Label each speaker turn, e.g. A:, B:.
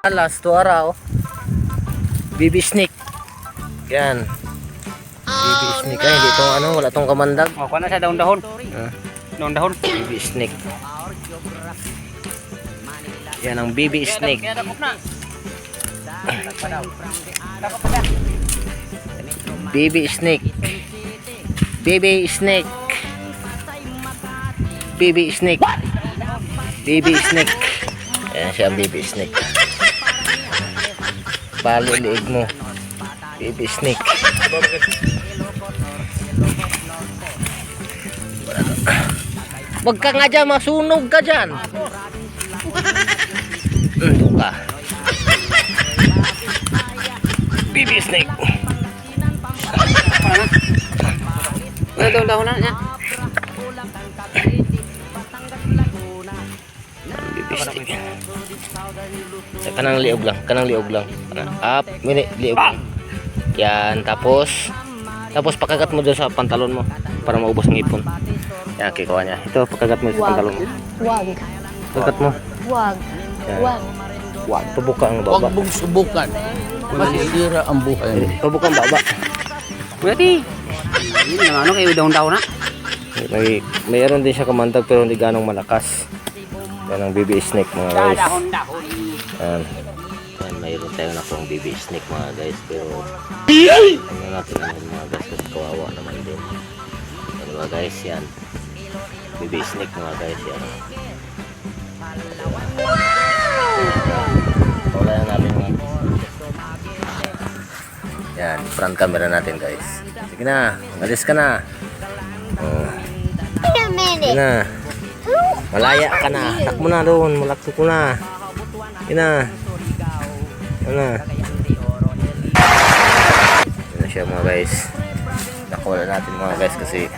A: Last to araw. Baby snake. Yan. Baby snake. Ay, hindi itong ano, wala itong kamandag.
B: Oh, kuha na siya dahon-dahon. Dahon-dahon.
A: Baby snake. Yan ang baby snake. Baby snake. Baby snake. Baby snake. Baby snake. Ayan siya ang baby snake. Bali liig mo. Baby snake. Wag ka nga dyan, masunog ka dyan. Ito ka. Baby snake.
B: Dahon-dahon na niya.
A: Baby snake. Kanang liog lang, kanang liog lang. Up, mini, liog. Yan, tapos pakagat mo doon sa pantalon mo para maubos ng ipon. Yan, kikuha niya. Ito, pakagat mo sa pantalon mo.
C: Wag.
A: Pakagat mo.
C: Wag.
A: Yan.
C: Wag.
A: Wag, pabuka ang baba.
D: Huwag mong subukan. Masisira ang buhay.
A: Pabuka ang baba.
B: Pwede. Yun ang ano kayo dahon-dahon na.
A: Mayroon din siya kamandag pero hindi ganong malakas. Yan ang baby snake mga guys.
B: Dahon-dahon.
A: Yan. Yan, mayroon tayo na pong baby snake mga guys. Pero ano natin naman mga guys kasi kawawa naman din. Yan mga guys, yan. Baby snake mga guys, yan. Wala na natin mga. Yan, front camera natin guys. Sige na, alis ka na. Sige na. Malaya ka na. Takbo na doon, malakso ko na. Sige na. Yan na. Yan na siya mga guys. Nakuha natin mga guys kasi